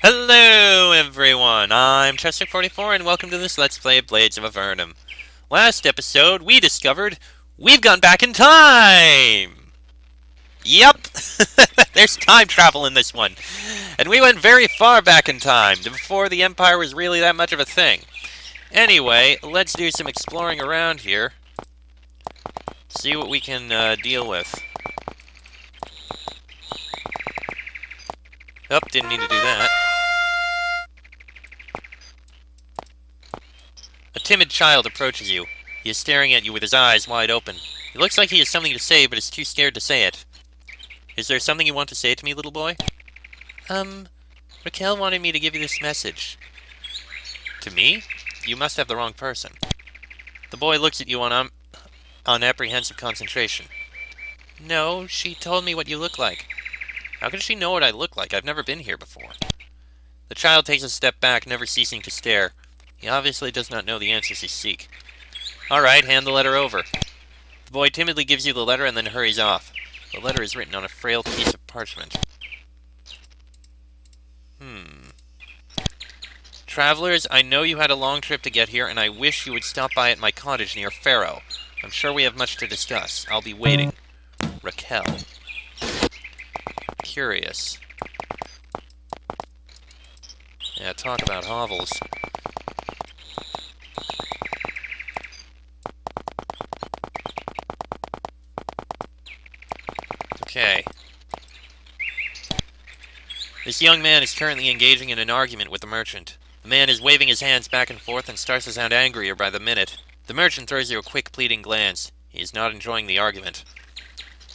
Hello everyone, I'm Chester44 and welcome to this Let's Play of Blades of Avernum. Last episode, we discovered we've gone back in time! Yep, there's time travel in this one. And we went very far back in time, to before the Empire was really that much of a thing. Anyway, let's do some exploring around here. See what we can deal with. Oh, didn't need to do that. A timid child approaches you. He is staring at you with his eyes wide open. It looks like he has something to say, but is too scared to say it. Is there something you want to say to me, little boy? Raquel wanted me to give you this message. To me? You must have the wrong person. The boy looks at you on apprehensive concentration. No, she told me what you look like. How can she know what I look like? I've never been here before. The child takes a step back, never ceasing to stare. He obviously does not know the answers you seek. Alright, hand the letter over. The boy timidly gives you the letter and then hurries off. The letter is written on a frail piece of parchment. Travelers, I know you had a long trip to get here, and I wish you would stop by at my cottage near Ferrow. I'm sure we have much to discuss. I'll be waiting. Raquel. Curious. Yeah, talk about hovels. Okay. This young man is currently engaging in an argument with the merchant. The man is waving his hands back and forth and starts to sound angrier by the minute. The merchant throws you a quick, pleading glance. He is not enjoying the argument.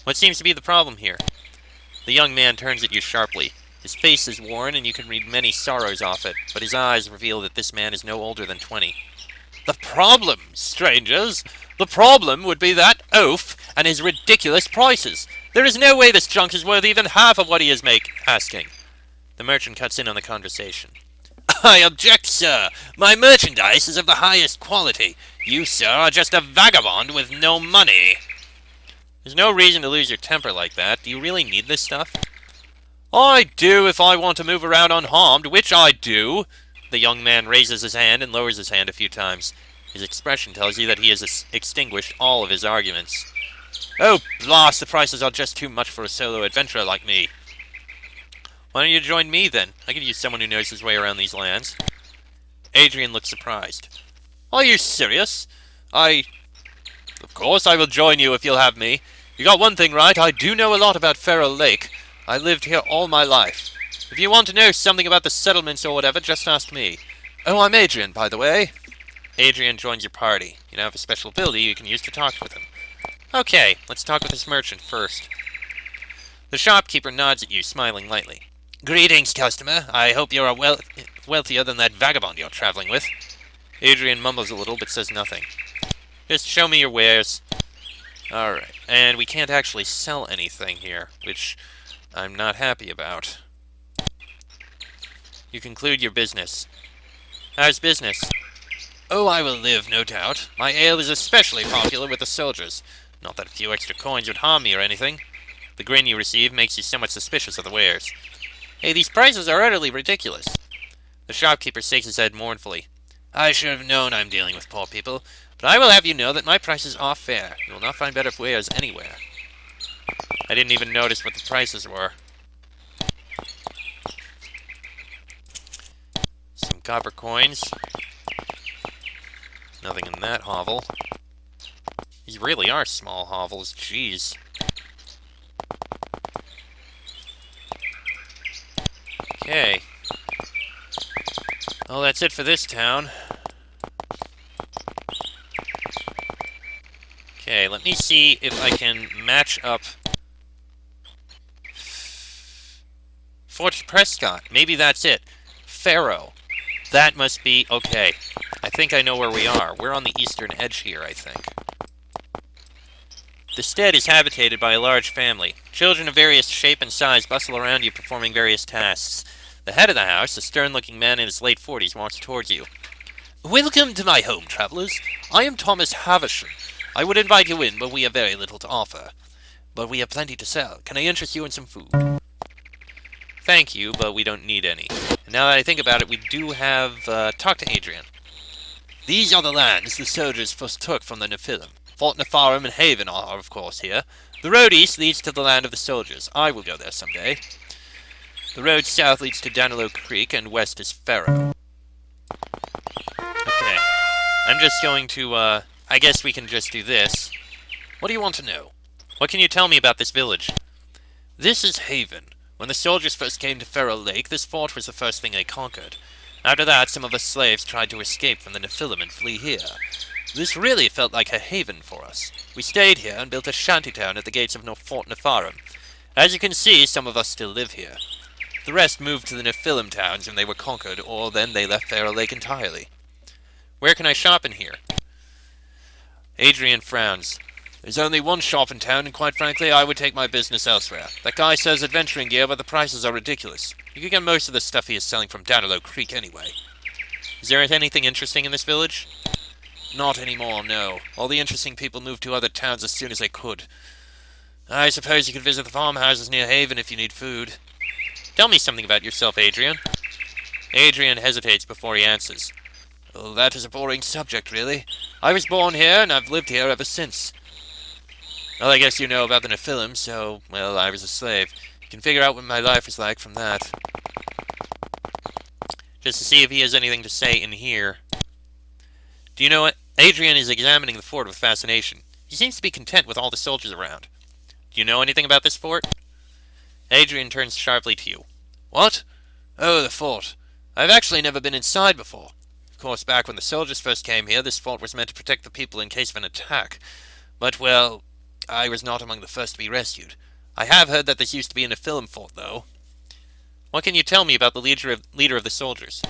What seems to be the problem here? The young man turns at you sharply. His face is worn, and you can read many sorrows off it, but his eyes reveal that this man is no older than 20. The problem, strangers? The problem would be that oaf and his ridiculous prices. There is no way this junk is worth even half of what he is asking. The merchant cuts in on the conversation. I object, sir. My merchandise is of the highest quality. You, sir, are just a vagabond with no money. There's no reason to lose your temper like that. Do you really need this stuff? I do if I want to move around unharmed, which I do. The young man raises his hand and lowers his hand a few times. His expression tells you that he has extinguished all of his arguments. Oh, blast, the prices are just too much for a solo adventurer like me. Why don't you join me, then? I could use someone who knows his way around these lands. Adrian looks surprised. Are you serious? Of course I will join you if you'll have me. You got one thing right, I do know a lot about Ferrow Lake. I lived here all my life. If you want to know something about the settlements or whatever, just ask me. Oh, I'm Adrian, by the way. Adrian joins your party. You now have a special ability you can use to talk with him. Okay, let's talk with this merchant first. The shopkeeper nods at you, smiling lightly. Greetings, customer. I hope you're wealthier than that vagabond you're traveling with. Adrian mumbles a little, but says nothing. Just show me your wares. Alright, and we can't actually sell anything here, which I'm not happy about. You conclude your business. How's business? Oh, I will live, no doubt. My ale is especially popular with the soldiers. Not that a few extra coins would harm me or anything. The grin you receive makes you somewhat suspicious of the wares. Hey, these prices are utterly ridiculous. The shopkeeper shakes his head mournfully. I should have known I'm dealing with poor people, but I will have you know that my prices are fair. You will not find better wares anywhere. I didn't even notice what the prices were. Some copper coins. Nothing in that hovel. These really are small hovels, jeez. Okay. Well, that's it for this town. Okay, let me see if I can match up Fort Prescott. Maybe that's it. Ferrow. That must be... Okay. I think I know where we are. We're on the eastern edge here, I think. The stead is habitated by a large family. Children of various shape and size bustle around you performing various tasks. The head of the house, a stern-looking man in his late 40s, walks towards you. Welcome to my home, travelers. I am Thomas Havisham. I would invite you in, but we have very little to offer. But we have plenty to sell. Can I interest you in some food? thank you, but we don't need any. And now that I think about it, we do have, talk to Adrian. These are the lands the soldiers first took from the Nephilim. Fort Nepharim and Haven are, of course, here. The road east leads to the land of the soldiers. I will go there someday. The road south leads to Danilo Creek, and west is Ferrow. Okay. I'm just going to, I guess we can just do this. What do you want to know? What can you tell me about this village? This is Haven. When the soldiers first came to Ferrow Lake, this fort was the first thing they conquered. After that, some of us slaves tried to escape from the Nephilim and flee here. This really felt like a haven for us. We stayed here and built a shantytown at the gates of Fort Nepharim. As you can see, some of us still live here. The rest moved to the Nephilim towns when they were conquered, or then they left Ferrow Lake entirely. Where can I shop in here? Adrian frowns. There's only one shop in town, and quite frankly, I would take my business elsewhere. That guy sells adventuring gear, but the prices are ridiculous. You can get most of the stuff he is selling from Danilo Creek anyway. Is there anything interesting in this village? Not anymore, no. All the interesting people moved to other towns as soon as they could. I suppose you could visit the farmhouses near Haven if you need food. Tell me something about yourself, Adrian. Adrian hesitates before he answers. Well, that is a boring subject, really. I was born here, and I've lived here ever since. Well, I guess you know about the Nephilim, so, well, I was a slave. You can figure out what my life was like from that. Just to see if he has anything to say in here. Do you know what? Adrian is examining the fort with fascination. He seems to be content with all the soldiers around. Do you know anything about this fort? Adrian turns sharply to you. What? Oh, the fort. I've actually never been inside before. Of course, back when the soldiers first came here, this fort was meant to protect the people in case of an attack. But, well, I was not among the first to be rescued. I have heard that this used to be a Nephilim fort, though. What can you tell me about the leader of the soldiers?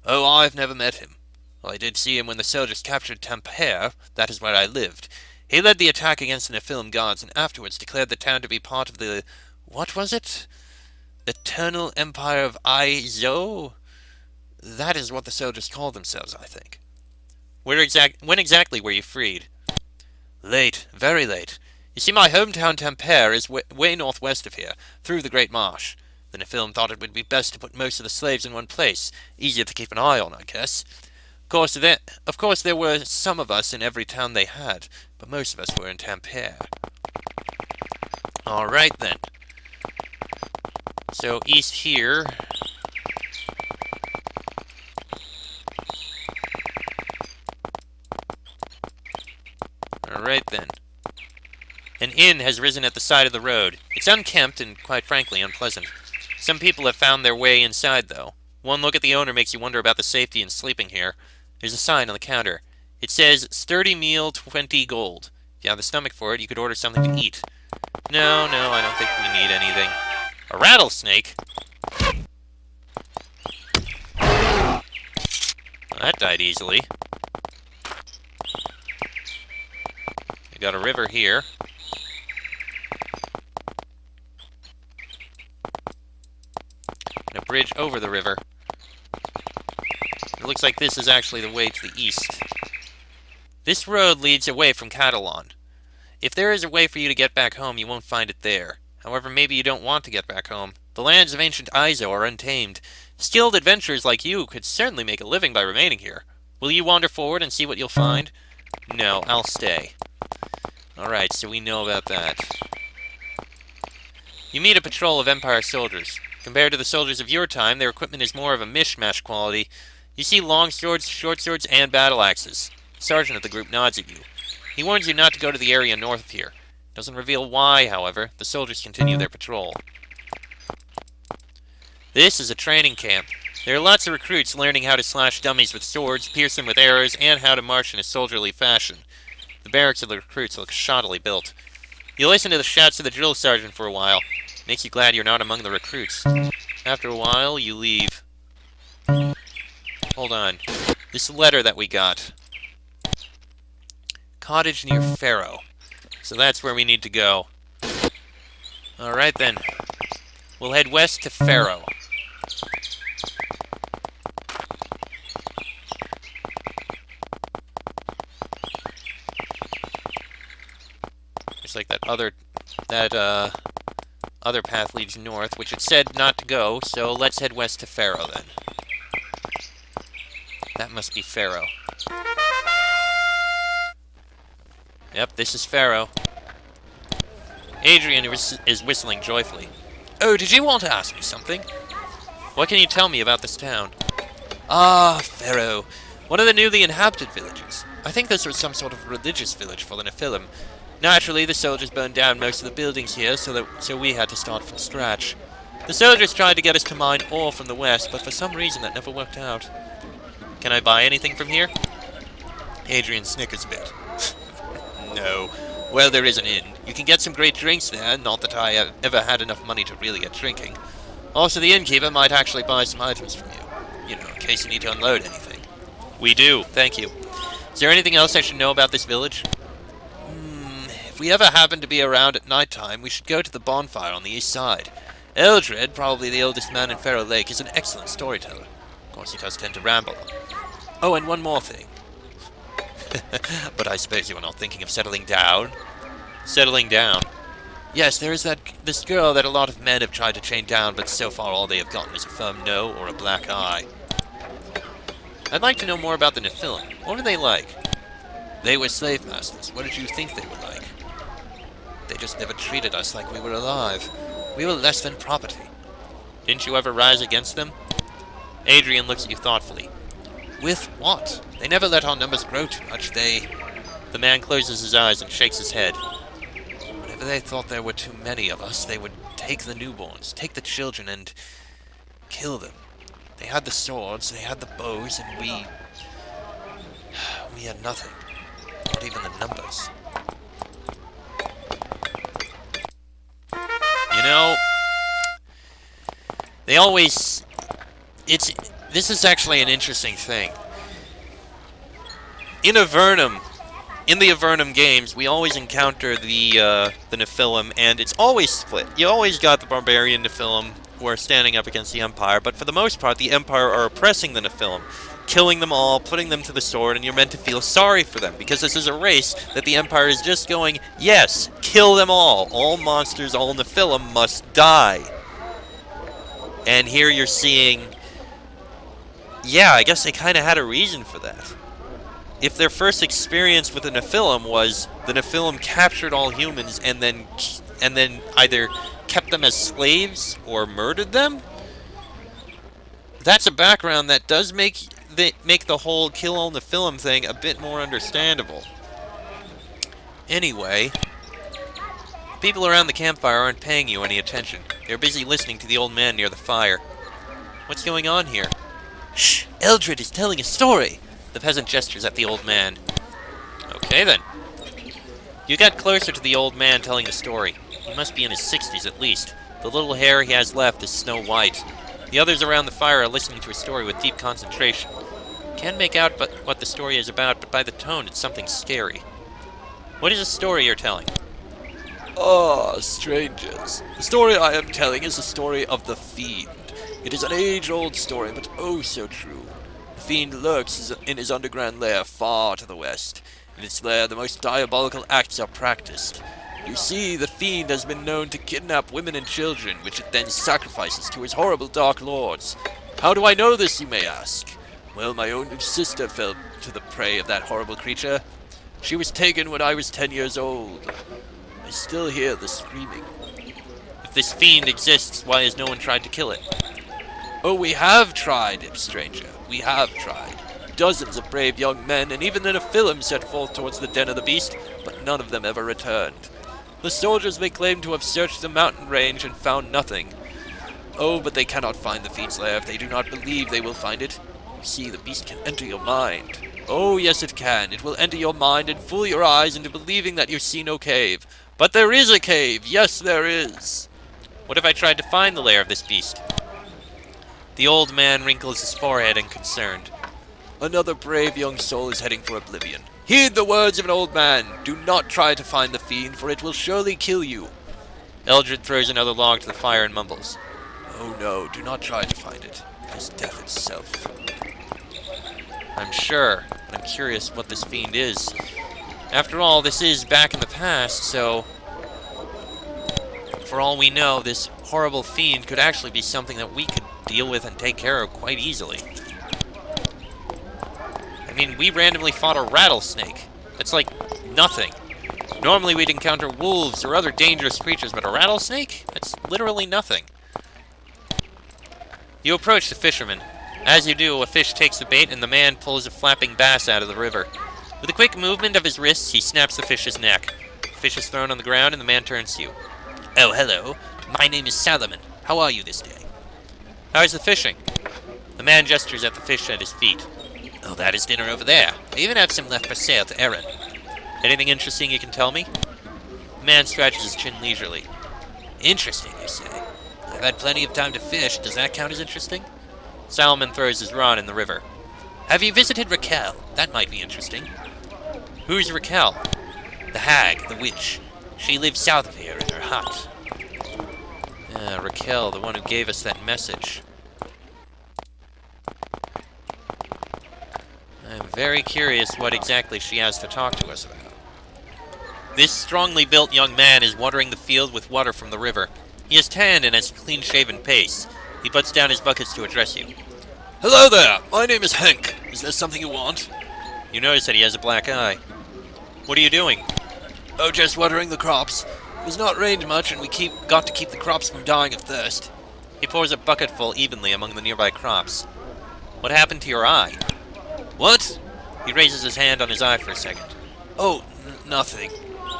Oh, I've never met him. Well, I did see him when the soldiers captured Tampere. That is where I lived. He led the attack against the Nephilim gods, and afterwards declared the town to be part of the... what was it? Eternal Empire of Izo? That is what the soldiers called themselves, I think. When exactly were you freed? Late, very late. You see, my hometown Tampere is way northwest of here, through the Great Marsh. The Nephilim thought it would be best to put most of the slaves in one place. Easier to keep an eye on, I guess. Of course, there were some of us in every town they had, but most of us were in Tampere. Alright then. So, east here. Alright then. An inn has risen at the side of the road. It's unkempt and, quite frankly, unpleasant. Some people have found their way inside, though. One look at the owner makes you wonder about the safety in sleeping here. There's a sign on the counter. It says, sturdy meal, 20 gold. If you have the stomach for it, you could order something to eat. No, I don't think we need anything. A rattlesnake? Well, that died easily. We got a river here. And a bridge over the river. It looks like this is actually the way to the east. This road leads away from Catalan. If there is a way for you to get back home, you won't find it there. However, maybe you don't want to get back home. The lands of ancient Izo are untamed. Skilled adventurers like you could certainly make a living by remaining here. Will you wander forward and see what you'll find? No, I'll stay. Alright, so we know about that. You meet a patrol of Empire soldiers. Compared to the soldiers of your time, their equipment is more of a mishmash quality. You see long swords, short swords, and battle axes. The sergeant of the group nods at you. He warns you not to go to the area north of here. Doesn't reveal why, however. The soldiers continue their patrol. This is a training camp. There are lots of recruits learning how to slash dummies with swords, pierce them with arrows, and how to march in a soldierly fashion. The barracks of the recruits look shoddily built. You listen to the shouts of the drill sergeant for a while. Makes you glad you're not among the recruits. After a while, you leave. Hold on. This letter that we got. Cottage near Ferrow. So that's where we need to go. Alright then. We'll head west to Ferrow. Just like that Other path leads north, which it said not to go, so let's head west to Ferrow then. That must be Ferrow. Yep, this is Ferrow. Adrian is whistling joyfully. Oh, did you want to ask me something? What can you tell me about this town? Ah, Ferrow. One of the newly inhabited villages. I think this was some sort of religious village for the Nephilim. Naturally, the soldiers burned down most of the buildings here, so we had to start from scratch. The soldiers tried to get us to mine ore from the west, but for some reason that never worked out. Can I buy anything from here? Adrian snickers a bit. No. Well, there is an inn. You can get some great drinks there, not that I have ever had enough money to really get drinking. Also, the innkeeper might actually buy some items from you. You know, in case you need to unload anything. We do, thank you. Is there anything else I should know about this village? If we ever happen to be around at night time, we should go to the bonfire on the east side. Eldred, probably the oldest man in Ferrow Lake, is an excellent storyteller. Of course, he does tend to ramble. Oh, and one more thing. But I suppose you are not thinking of settling down? Settling down? Yes, there is this girl that a lot of men have tried to chain down, but so far all they have gotten is a firm no or a black eye. I'd like to know more about the Nephilim. What are they like? They were slave masters. What did you think they were like? They just never treated us like we were alive. We were less than property. Didn't you ever rise against them? Adrian looks at you thoughtfully. With what? They never let our numbers grow too much. The man closes his eyes and shakes his head. Whenever they thought there were too many of us, they would take the newborns, take the children, and kill them. They had the swords, they had the bows, and we had nothing. Not even the numbers. You know, they always... This is actually an interesting thing. In Avernum, in the Avernum games, we always encounter the Nephilim, and it's always split. You always got the barbarian Nephilim who are standing up against the Empire, but for the most part, the Empire are oppressing the Nephilim, killing them all, putting them to the sword, and you're meant to feel sorry for them, because this is a race that the Empire is just going, yes, kill them all. All monsters, all Nephilim must die. And here you're seeing... Yeah, I guess they kind of had a reason for that. If their first experience with the Nephilim was the Nephilim captured all humans and then either kept them as slaves or murdered them, that's a background that does make the whole kill all Nephilim thing a bit more understandable. Anyway, people around the campfire aren't paying you any attention. They're busy listening to the old man near the fire. What's going on here? Shh! Eldred is telling a story! The peasant gestures at the old man. Okay, then. You get closer to the old man telling the story. He must be in his 60s at least. The little hair he has left is snow white. The others around the fire are listening to a story with deep concentration. Can't make out what the story is about, but by the tone, it's something scary. What is the story you're telling? Ah, strangers. The story I am telling is the story of the Fiend. It is an age-old story, but oh so true. The Fiend lurks in his underground lair far to the west. In its lair, the most diabolical acts are practiced. You see, the Fiend has been known to kidnap women and children, which it then sacrifices to his horrible dark lords. How do I know this, you may ask? Well, my own sister fell to the prey of that horrible creature. She was taken when I was 10 years old. I still hear the screaming. If this Fiend exists, why has no one tried to kill it? Oh, we have tried, stranger. We have tried. Dozens of brave young men, and even the Nephilim set forth towards the den of the beast, but none of them ever returned. The soldiers may claim to have searched the mountain range and found nothing. Oh, but they cannot find the Fiend's lair if they do not believe they will find it. You see, the beast can enter your mind. Oh, yes it can. It will enter your mind and fool your eyes into believing that you see no cave. But there is a cave! Yes, there is! What if I tried to find the lair of this beast? The old man wrinkles his forehead in concern. Another brave young soul is heading for oblivion. Heed the words of an old man. Do not try to find the Fiend, for it will surely kill you. Eldred throws another log to the fire and mumbles. Oh no, do not try to find it. It is death itself. I'm sure. I'm curious what this Fiend is. After all, this is back in the past, so... For all we know, this horrible fiend could actually be something that we could deal with and take care of quite easily. I mean, we randomly fought a rattlesnake. That's like nothing. Normally we'd encounter wolves or other dangerous creatures, but a rattlesnake? That's literally nothing. You approach the fisherman. As you do, a fish takes the bait and the man pulls a flapping bass out of the river. With a quick movement of his wrists, he snaps the fish's neck. The fish is thrown on the ground and the man turns to you. Oh, hello. My name is Salomon. How are you this day? How is the fishing? The man gestures at the fish at his feet. Oh, that is dinner over there. I even have some left for sale to Erin. Anything interesting you can tell me? The man scratches his chin leisurely. Interesting, you say? I've had plenty of time to fish. Does that count as interesting? Salomon throws his rod in the river. Have you visited Raquel? That might be interesting. Who's Raquel? The hag, the witch. She lives south of here in her hut. Raquel, the one who gave us that message. I'm very curious what exactly she has to talk to us about. This strongly built young man is watering the field with water from the river. He is tanned and has a clean-shaven pace. He puts down his buckets to address you. Hello there! My name is Hank. Is there something you want? You notice that he has a black eye. What are you doing? Oh, just watering the crops. It has not rained much, and we got to keep the crops from dying of thirst. He pours a bucketful evenly among the nearby crops. What happened to your eye? What? He raises his hand on his eye for a second. Oh, nothing.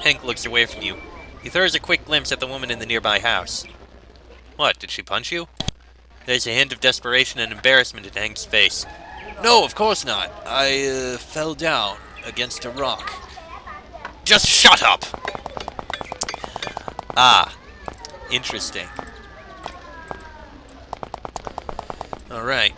Hank looks away from you. He throws a quick glimpse at the woman in the nearby house. What, did she punch you? There's a hint of desperation and embarrassment in Hank's face. No, of course not. I fell down against a rock. Just shut up! Ah, interesting. Alright.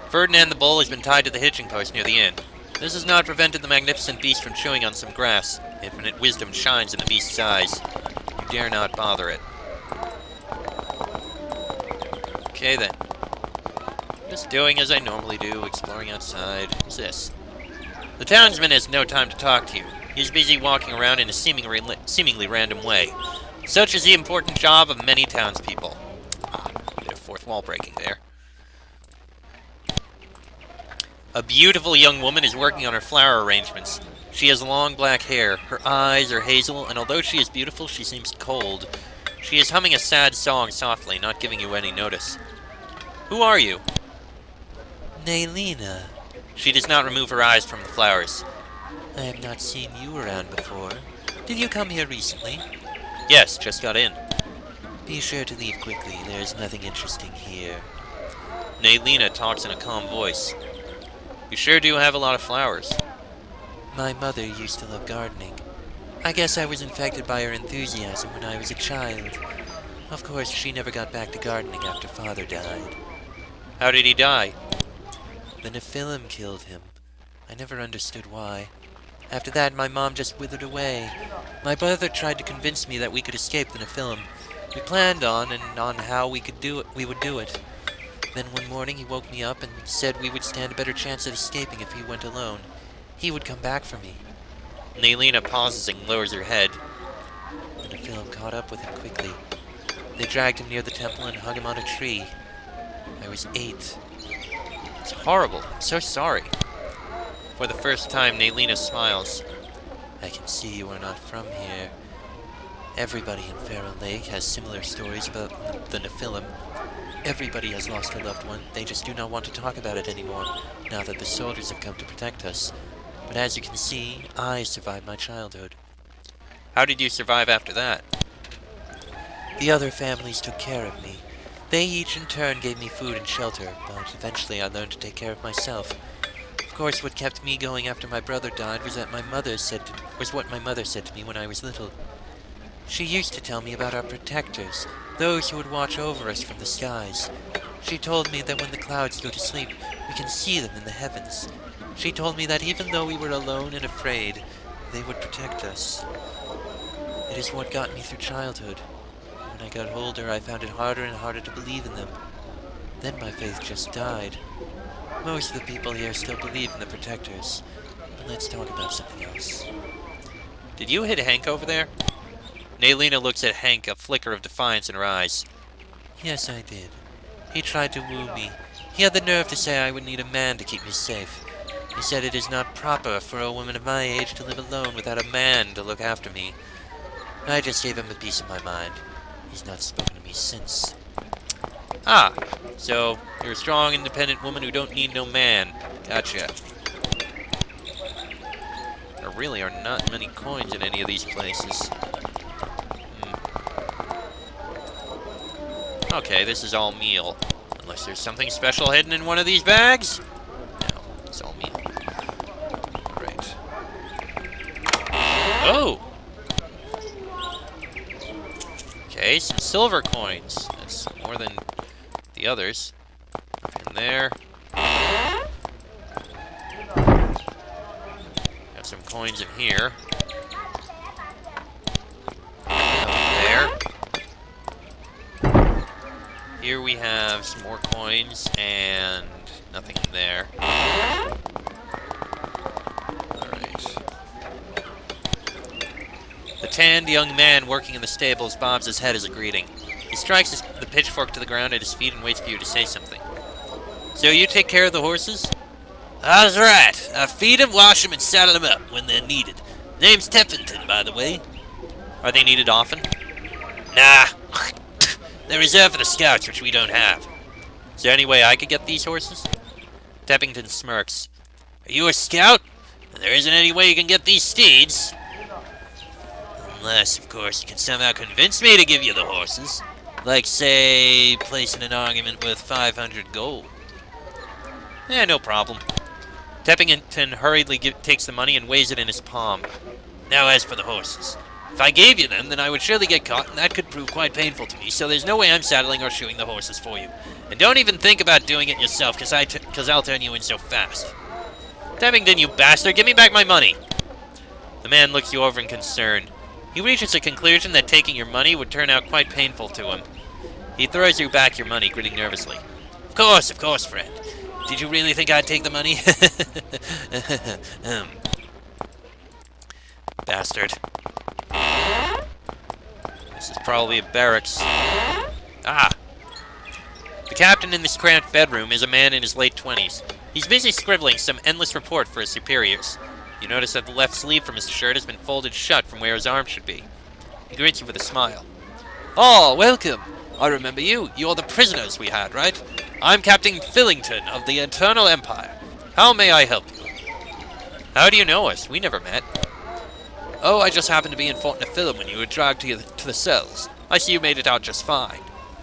Ferdinand the bull has been tied to the hitching post near the inn. This has not prevented the magnificent beast from chewing on some grass. Infinite wisdom shines in the beast's eyes. You dare not bother it. Okay then. Just doing as I normally do, exploring outside. Who's this? The townsman has no time to talk to you. He's busy walking around in a seemingly random way. Such is the important job of many townspeople. Ah, bit of fourth wall breaking there. A beautiful young woman is working on her flower arrangements. She has long black hair, her eyes are hazel, and although she is beautiful, she seems cold. She is humming a sad song softly, not giving you any notice. Who are you? Naylina. She does not remove her eyes from the flowers. I have not seen you around before. Did you come here recently? Yes, just got in. Be sure to leave quickly. There is nothing interesting here. Naylina talks in a calm voice. You sure do have a lot of flowers. My mother used to love gardening. I guess I was infected by her enthusiasm when I was a child. Of course, she never got back to gardening after Father died. How did he die? The Nephilim killed him. I never understood why. After that, my mom just withered away. My brother tried to convince me that we could escape the Nephilim. We planned on how we would do it. Then one morning he woke me up and said we would stand a better chance of escaping if he went alone. He would come back for me. Naylina pauses and lowers her head. The Nephilim caught up with him quickly. They dragged him near the temple and hung him on a tree. I was 8. It's horrible. I'm so sorry. For the first time, Naylina smiles. I can see you are not from here. Everybody in Ferrow Lake has similar stories about the Nephilim. Everybody has lost a loved one. They just do not want to talk about it anymore, now that the soldiers have come to protect us. But as you can see, I survived my childhood. How did you survive after that? The other families took care of me. They each in turn gave me food and shelter, but eventually I learned to take care of myself. Of course, what kept me going after my brother died was what my mother said to me when I was little. She used to tell me about our protectors, those who would watch over us from the skies. She told me that when the clouds go to sleep, we can see them in the heavens. She told me that even though we were alone and afraid, they would protect us. It is what got me through childhood. When I got older, I found it harder and harder to believe in them. Then my faith just died. Most of the people here still believe in the protectors. But let's talk about something else. Did you hit Hank over there? Naylina looks at Hank, a flicker of defiance in her eyes. Yes, I did. He tried to woo me. He had the nerve to say I would need a man to keep me safe. He said it is not proper for a woman of my age to live alone without a man to look after me. I just gave him a piece of my mind. He's not spoken to me since. Ah, so you're a strong, independent woman who don't need no man. Gotcha. There really are not many coins in any of these places. Okay, this is all meal. Unless there's something special hidden in one of these bags? No, it's all meal. Right. Oh! Okay, some silver coins. That's more than the others. Nothing there. Got some coins in here. Nothing there. Here we have some more coins and nothing in there. Alright. The tanned young man working in the stables bobs his head as a greeting. He strikes the pitchfork to the ground at his feet and waits for you to say something. So you take care of the horses? That's right. I feed 'em, wash 'em, and saddle 'em up when they're needed. Name's Teffington, by the way. Are they needed often? Nah. They're reserved for the scouts, which we don't have. Is there any way I could get these horses? Teffington smirks. Are you a scout? There isn't any way you can get these steeds. Unless, of course, you can somehow convince me to give you the horses. Like, say, placing an argument worth 500 gold. Yeah, no problem. Teffington hurriedly takes the money and weighs it in his palm. Now, as for the horses. If I gave you them, then I would surely get caught, and that could prove quite painful to me, so there's no way I'm saddling or shoeing the horses for you. And don't even think about doing it yourself, because I'll turn you in so fast. Teffington, you bastard, give me back my money! The man looks you over in concern. He reaches a conclusion that taking your money would turn out quite painful to him. He throws you back your money, grinning nervously. Of course, friend. Did you really think I'd take the money? Bastard. This is probably a barracks. Ah! The captain in this cramped bedroom is a man in his late 20s. He's busy scribbling some endless report for his superiors. You notice that the left sleeve from his shirt has been folded shut from where his arm should be. He greets you with a smile. Oh, welcome. I remember you. You're the prisoners we had, right? I'm Captain Fillington of the Eternal Empire. How may I help you? How do you know us? We never met. Oh, I just happened to be in Fort Nephilum when you were dragged to the cells. I see you made it out just fine.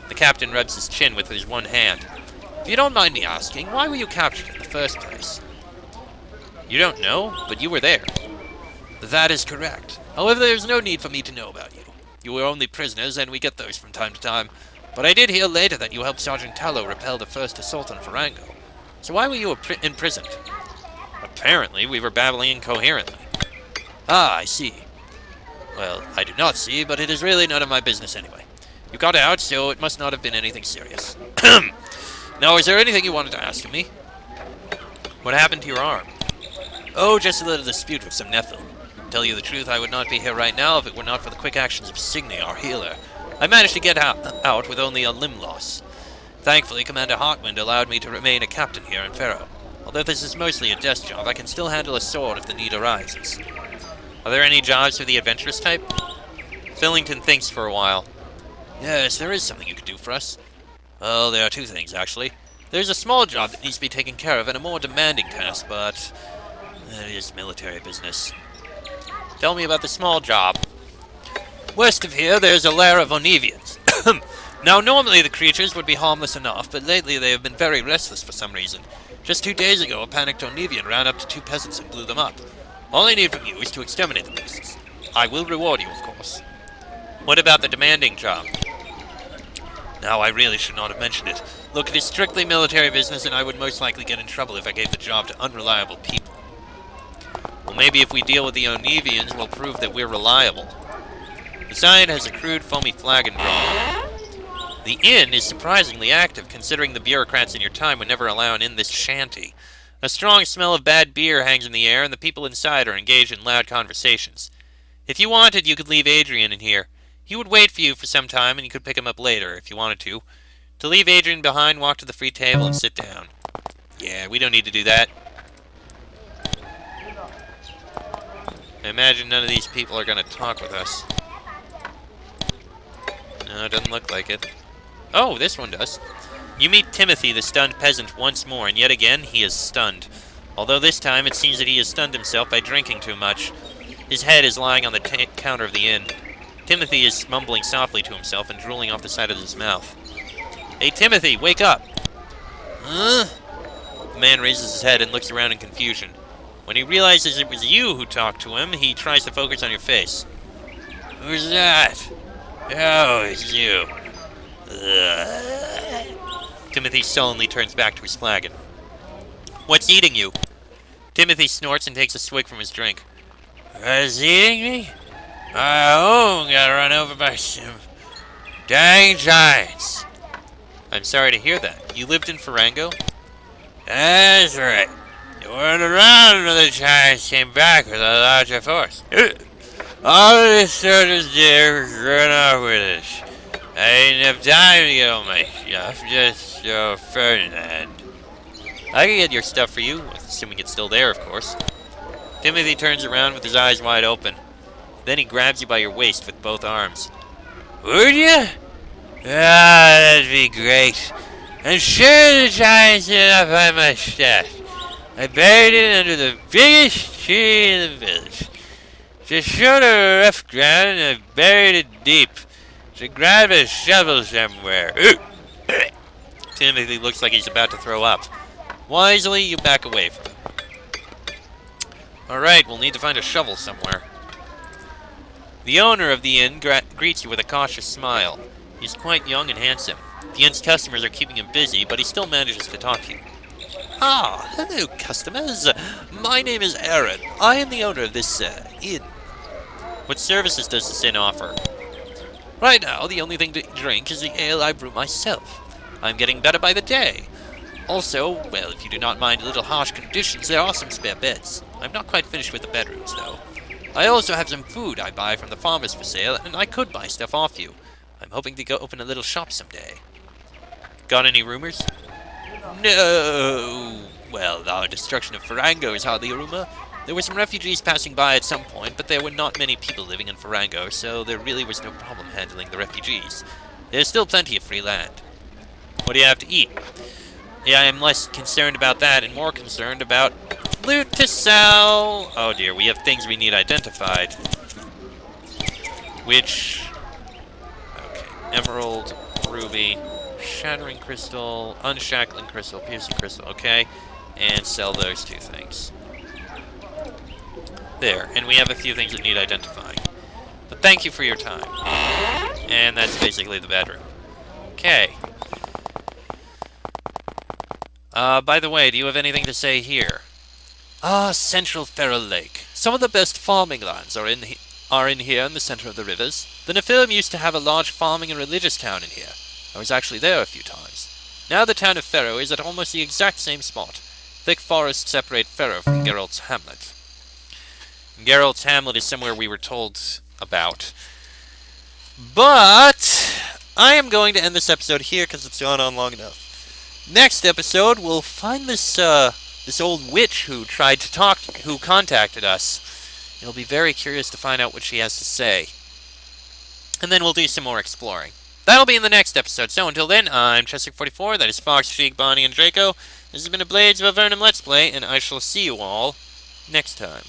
The captain rubs his chin with his one hand. If you don't mind me asking, why were you captured in the first place? You don't know, but you were there. That is correct. However, there's no need for me to know about you. You were only prisoners, and we get those from time to time. But I did hear later that you helped Sergeant Tallow repel the first assault on Ferrango. So why were you imprisoned? Apparently, we were babbling incoherently. Ah, I see. Well, I do not see, but it is really none of my business anyway. You got out, so it must not have been anything serious. Now, is there anything you wanted to ask of me? What happened to your arm? Oh, just a little dispute with some Nephil. To tell you the truth, I would not be here right now if it were not for the quick actions of Signy, our healer. I managed to get out with only a limb loss. Thankfully, Commander Heartwind allowed me to remain a captain here in Ferrow. Although this is mostly a desk job, I can still handle a sword if the need arises. Are there any jobs for the adventurous type? Fillington thinks for a while. Yes, there is something you could do for us. Well, there are two things, actually. There's a small job that needs to be taken care of and a more demanding task, but that is military business. Tell me about the small job. West of here, there's a lair of Onevians. Now, normally the creatures would be harmless enough, but lately they have been very restless for some reason. Just 2 days ago, a panicked Onevian ran up to 2 peasants and blew them up. All I need from you is to exterminate the beasts. I will reward you, of course. What about the demanding job? Now, I really should not have mentioned it. Look, it is strictly military business, and I would most likely get in trouble if I gave the job to unreliable people. Well, maybe if we deal with the Onevians, we'll prove that we're reliable. The sign has a crude, foamy flagon drawn. The inn is surprisingly active, considering the bureaucrats in your time would never allow an inn this shanty. A strong smell of bad beer hangs in the air, and the people inside are engaged in loud conversations. If you wanted, you could leave Adrian in here. He would wait for you for some time, and you could pick him up later, if you wanted to. To leave Adrian behind, walk to the free table and sit down. Yeah, we don't need to do that. I imagine none of these people are going to talk with us. No, it doesn't look like it. Oh, this one does. You meet Timothy, the stunned peasant, once more, and yet again he is stunned. Although this time it seems that he has stunned himself by drinking too much. His head is lying on the counter of the inn. Timothy is mumbling softly to himself and drooling off the side of his mouth. Hey, Timothy, wake up! Huh? The man raises his head and looks around in confusion. When he realizes it was you who talked to him, he tries to focus on your face. Who's that? Oh, it's you. Timothy sullenly turns back to his flagon. What's eating you? Timothy snorts and takes a swig from his drink. What's eating me? I got run over by some dang giants. I'm sorry to hear that. You lived in Ferrow? That's right. They weren't around when the giants came back with a larger force. All the soldiers did was run off with us. I didn't have time to get all my stuff, just Ferdinand. I can get your stuff for you, assuming it's still there, of course. Timothy turns around with his eyes wide open. Then he grabs you by your waist with both arms. Would you? Ah, that'd be great. I'm sure the giants did not find my stuff. I buried it under the biggest tree in the village. Just short of a rough ground, and I buried it deep. So grab a shovel somewhere. Timothy looks like he's about to throw up. Wisely, you back away from him. Alright, we'll need to find a shovel somewhere. The owner of the inn greets you with a cautious smile. He's quite young and handsome. The inn's customers are keeping him busy, but he still manages to talk to you. Ah, hello, customers. My name is Aaron. I am the owner of this inn. What services does this inn offer? Right now, the only thing to drink is the ale I brew myself. I'm getting better by the day. Also, well, if you do not mind a little harsh conditions, there are some spare beds. I'm not quite finished with the bedrooms, though. I also have some food I buy from the farmers for sale, and I could buy stuff off you. I'm hoping to go open a little shop someday. Got any rumors? No. Well, our destruction of Ferrow is hardly a rumor. There were some refugees passing by at some point, but there were not many people living in Ferrow, so there really was no problem handling the refugees. There's still plenty of free land. What do you have to eat? Yeah, I am less concerned about that and more concerned about loot to sell. Oh dear, we have things we need identified. Which... Okay, emerald, ruby, shattering crystal, unshackling crystal, piercing crystal, okay. And sell those two things. There, and we have a few things that need identifying. But thank you for your time. And that's basically the bedroom. Okay. By the way, do you have anything to say here? Ah, Central Ferrow Lake. Some of the best farming lands are in here in the center of the rivers. The Nephilim used to have a large farming and religious town in here. I was actually there a few times. Now the town of Ferrow is at almost the exact same spot. Thick forests separate Ferrow from Geralt's Hamlet. Geralt's Hamlet is somewhere we were told about. But I am going to end this episode here because it's gone on long enough. Next episode, we'll find this old witch who contacted us. You'll be very curious to find out what she has to say. And then we'll do some more exploring. That'll be in the next episode. So until then, I'm Chester44, that is Fox, Sheik, Bonnie, and Draco. This has been a Blades of Avernum Let's Play, and I shall see you all next time.